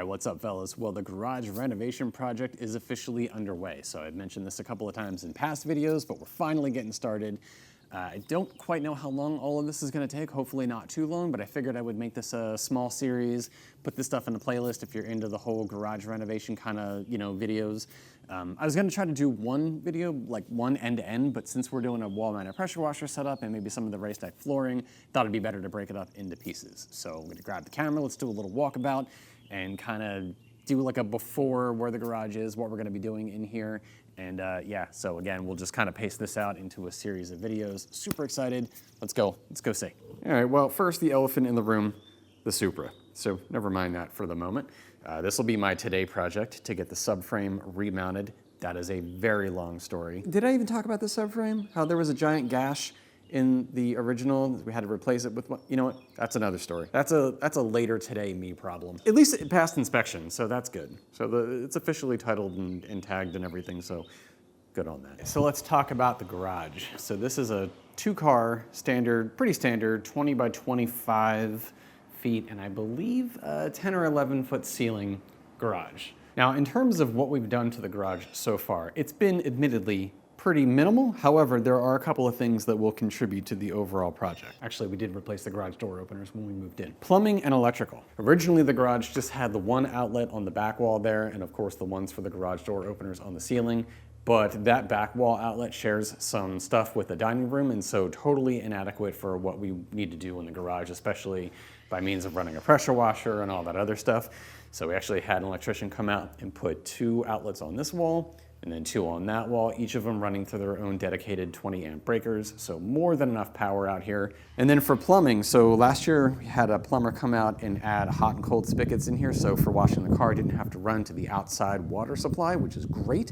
what's up, fellas? Well, the garage renovation project is officially underway. So I've mentioned this a couple of times in past videos, but we're finally getting started. I don't quite know how long all of this is going to take, hopefully not too long, but I figured I would make this a small series, put this stuff in a playlist if you're into the whole garage renovation kind of, videos. I was going to try to do one video, like one end-to-end, but since we're doing a wall-mounted pressure washer setup and maybe some of the raised deck flooring, thought it'd be better to break it up into pieces. So I'm going to grab the camera, let's do a little walkabout and kind of do like a before where the garage is, what we're going to be doing in here. And yeah, so again, we'll just kind of paste this out into a series of videos. Super excited. Let's go see. All right, well, first the elephant in the room, the Supra. So never mind that for the moment. This will be my today project to get the subframe remounted. That is a very long story. Did I even talk about the subframe? How there was a giant gash in the original, we had to replace it with one. You know what, that's another story. That's a later today me problem. At least it passed inspection, so that's good. So it's officially titled and tagged and everything, so good on that. So let's talk about the garage. So this is a 2-car standard, pretty standard, 20 by 25 feet, and I believe a 10 or 11 foot ceiling garage. Now, in terms of what we've done to the garage so far, it's been admittedly pretty minimal. However, there are a couple of things that will contribute to the overall project. Actually, we did replace the garage door openers when we moved in. Plumbing and electrical. Originally, the garage just had the one outlet on the back wall there, and of course the ones for the garage door openers on the ceiling. But that back wall outlet shares some stuff with the dining room, and so totally inadequate for what we need to do in the garage, especially by means of running a pressure washer and all that other stuff. So we actually had an electrician come out and put 2 outlets on this wall, and then 2 on that wall, each of them running through their own dedicated 20 amp breakers. So more than enough power out here. And then for plumbing, so last year we had a plumber come out and add hot and cold spigots in here. So for washing the car, I didn't have to run to the outside water supply, which is great.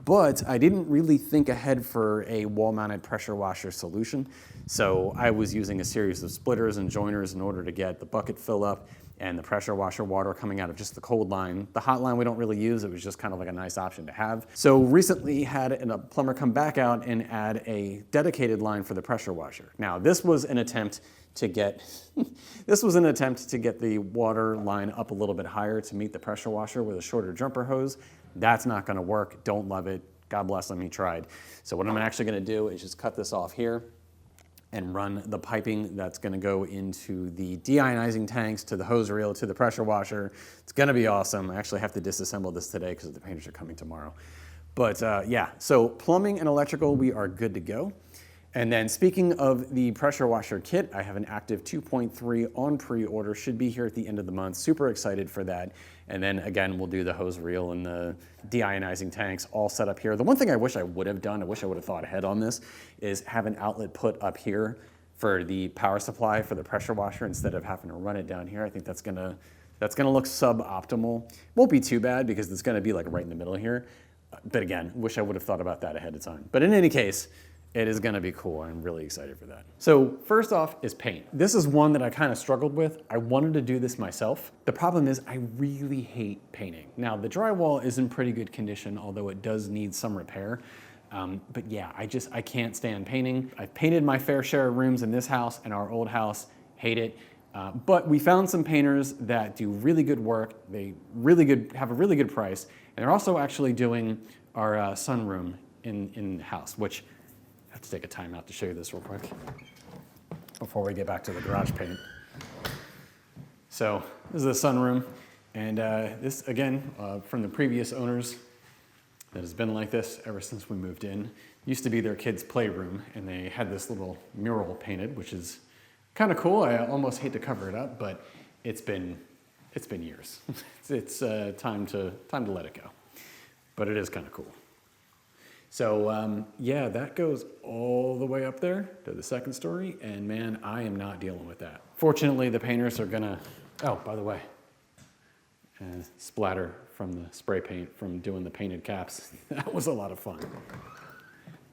But I didn't really think ahead for a wall-mounted pressure washer solution. So I was using a series of splitters and joiners in order to get the bucket fill up and the pressure washer water coming out of just the cold line. The hot line we don't really use, it was just kind of like a nice option to have. So recently had a plumber come back out and add a dedicated line for the pressure washer. Now this was an attempt to get, the water line up a little bit higher to meet the pressure washer with a shorter jumper hose. That's not gonna work, don't love it. God bless him, he tried. So what I'm actually gonna do is just cut this off here and run the piping that's gonna go into the deionizing tanks, to the hose reel, to the pressure washer. It's gonna be awesome. I actually have to disassemble this today because the painters are coming tomorrow. But yeah, so plumbing and electrical, we are good to go. And then speaking of the pressure washer kit, I have an active 2.3 on pre-order, should be here at the end of the month. Super excited for that. And then again, we'll do the hose reel and the deionizing tanks all set up here. The one thing I wish I would have done, I wish I would have thought ahead on this, is have an outlet put up here for the power supply for the pressure washer instead of having to run it down here. I think that's gonna look suboptimal. Won't be too bad because it's gonna be like right in the middle here. But again, wish I would have thought about that ahead of time. But in any case, it is gonna be cool. I'm really excited for that. So first off is paint. This is one that I kind of struggled with. I wanted to do this myself. The problem is I really hate painting. Now the drywall is in pretty good condition, although it does need some repair. But yeah, I can't stand painting. I've painted my fair share of rooms in this house and our old house, hate it. But we found some painters that do really good work. They have a really good price. And they're also actually doing our sunroom in the house, which I have to take a time out to show you this real quick before we get back to the garage paint. So this is the sunroom, and this again from the previous owners that has been like this ever since we moved in. Used to be their kids' playroom, and they had this little mural painted, which is kind of cool. I almost hate to cover it up, but it's been years. It's time to let it go, but it is kind of cool. So yeah, that goes all the way up there to the second story, and man, I am not dealing with that. Fortunately, the painters are gonna, oh, by the way, splatter from the spray paint from doing the painted caps. That was a lot of fun.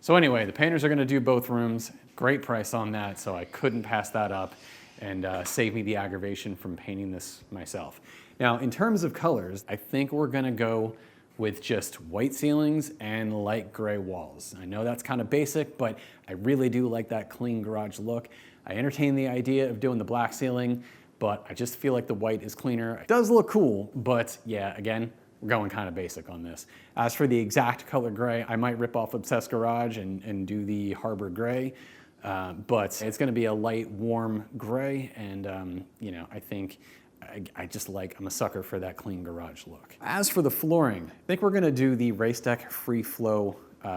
So anyway, the painters are gonna do both rooms. Great price on that, so I couldn't pass that up and save me the aggravation from painting this myself. Now, in terms of colors, I think we're gonna go with just white ceilings and light gray walls. I know that's kind of basic, but I really do like that clean garage look. I entertained the idea of doing the black ceiling, but I just feel like the white is cleaner. It does look cool, but yeah, again, we're going kind of basic on this. As for the exact color gray, I might rip off Obsessed Garage and do the Harbor Gray, but it's gonna be a light, warm gray, and you know, I think I'm a sucker for that clean garage look. As for the flooring, I think we're gonna do the Race Deck Free Flow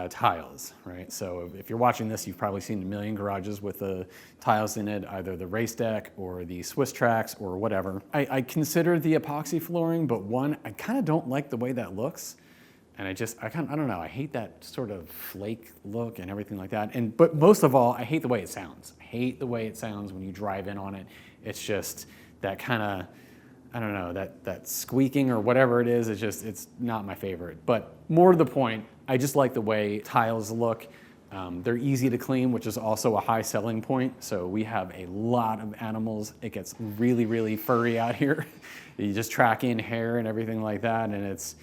tiles, right? So if you're watching this, you've probably seen a million garages with the tiles in it, either the Race Deck or the Swiss Tracks or whatever. I consider the epoxy flooring, but one, I kind of don't like the way that looks. And I don't know, I hate that sort of flake look and everything like that. But most of all, I hate the way it sounds. I hate the way it sounds when you drive in on it. It's just that kind of, I don't know, that squeaking or whatever it is, it's not my favorite. But more to the point, I just like the way tiles look. They're easy to clean, which is also a high selling point. So we have a lot of animals. It gets really, really furry out here. You just track in hair and everything like that, and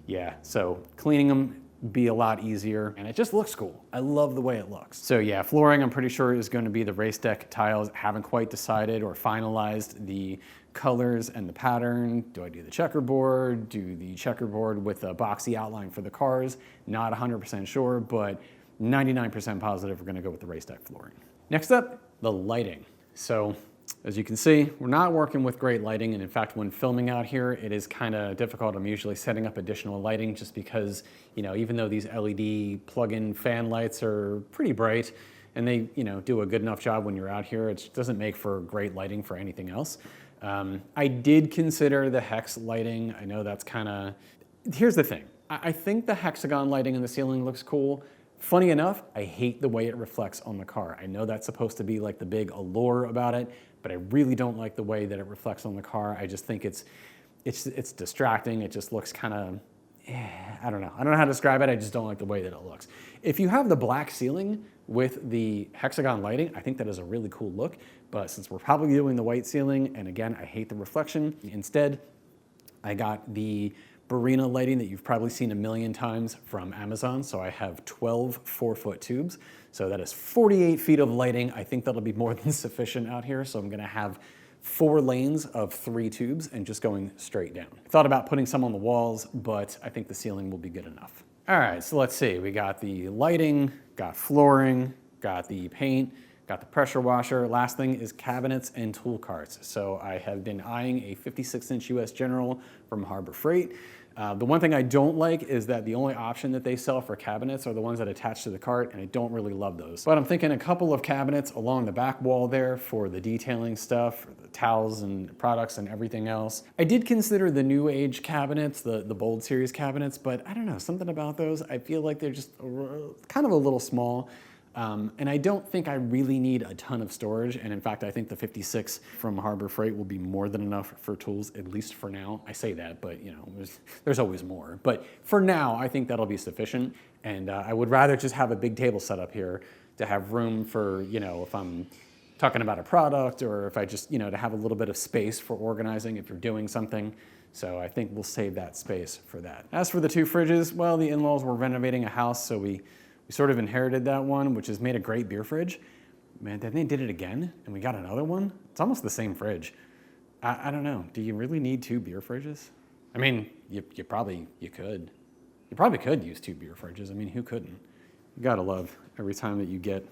yeah, so cleaning them be a lot easier, and it just looks cool. I love the way it looks. So yeah, flooring I'm pretty sure is going to be the Race Deck tiles. Haven't quite decided or finalized the colors and the pattern. Do I do the checkerboard? Do the checkerboard with a boxy outline for the cars? Not 100% sure, but 99% positive we're going to go with the Race Deck flooring. Next up, the lighting. So as you can see, we're not working with great lighting, and in fact, when filming out here, it is kind of difficult. I'm usually setting up additional lighting just because, you know, even though these LED plug-in fan lights are pretty bright, and they, you know, do a good enough job when you're out here, it doesn't make for great lighting for anything else. I did consider the hex lighting. I know that's kind of, here's the thing. I think the hexagon lighting in the ceiling looks cool. Funny enough, I hate the way it reflects on the car. I know that's supposed to be like the big allure about it, but I really don't like the way that it reflects on the car. I just think it's distracting. It just looks kind of, I don't know. I don't know how to describe it. I just don't like the way that it looks. If you have the black ceiling with the hexagon lighting, I think that is a really cool look. But since we're probably doing the white ceiling, and again, I hate the reflection, instead, I got the Barina lighting that you've probably seen a million times from Amazon. So I have 12 4-foot tubes. So that is 48 feet of lighting. I think that'll be more than sufficient out here. So I'm gonna have 4 lanes of 3 tubes and just going straight down. I thought about putting some on the walls, but I think the ceiling will be good enough. All right, so let's see. We got the lighting, got flooring, got the paint, got the pressure washer. Last thing is cabinets and tool carts. So I have been eyeing a 56-inch US General from Harbor Freight. The one thing I don't like is that the only option that they sell for cabinets are the ones that attach to the cart, and I don't really love those. But I'm thinking a couple of cabinets along the back wall there for the detailing stuff, for the towels and products and everything else. I did consider the new age cabinets, the Bold Series cabinets, but I don't know, something about those, I feel like they're just kind of a little small. And I don't think I really need a ton of storage. And in fact, I think the 56 from Harbor Freight will be more than enough for tools, at least for now. I say that, but you know, there's always more. But for now, I think that'll be sufficient. And I would rather just have a big table set up here to have room for, you know, if I'm talking about a product or if I just, you know, to have a little bit of space for organizing if you're doing something. So I think we'll save that space for that. As for the 2 fridges, well, the in-laws were renovating a house, so we sort of inherited that one, which has made a great beer fridge. Man, then they did it again, and we got another one. It's almost the same fridge. I don't know. Do you really need 2 beer fridges? I mean, you probably could. You probably could use 2 beer fridges. I mean, who couldn't? You gotta love every time that you get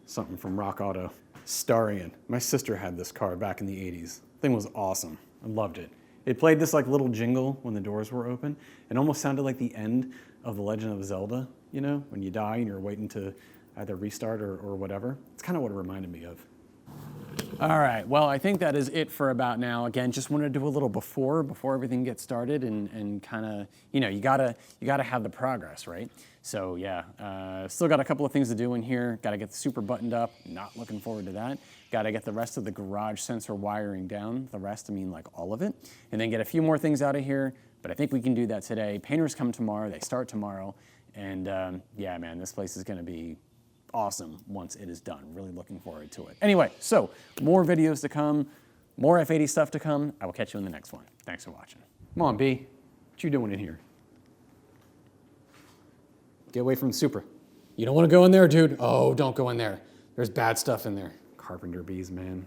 something from Rock Auto. Starion. My sister had this car back in the 80s. The thing was awesome. I loved it. It played this like little jingle when the doors were open. It almost sounded like the end of The Legend of Zelda, you know, when you die and you're waiting to either restart or whatever. It's kind of what it reminded me of. All right, well, I think that is it for about now. Again, just wanted to do a little before everything gets started and kind of, you know, you gotta have the progress, right? So yeah, still got a couple of things to do in here. Got to get the Supra buttoned up. Not looking forward to that. Got to get the rest of the garage sensor wiring down. The rest, I mean like all of it. And then get a few more things out of here. But I think we can do that today. Painters come tomorrow. They start tomorrow. And yeah, man, this place is going to be awesome once it is done. Really looking forward to it. Anyway, so more videos to come, more F80 stuff to come. I will catch you in the next one. Thanks for watching. Come on, B. What you doing in here? Get away from Supra. You don't want to go in there, dude? Oh, don't go in there. There's bad stuff in there. Carpenter bees, man.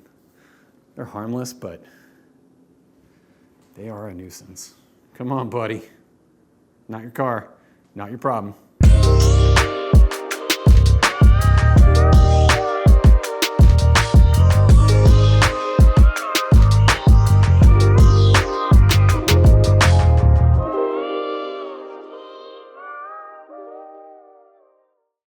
They're harmless, but they are a nuisance. Come on, buddy. Not your car, not your problem.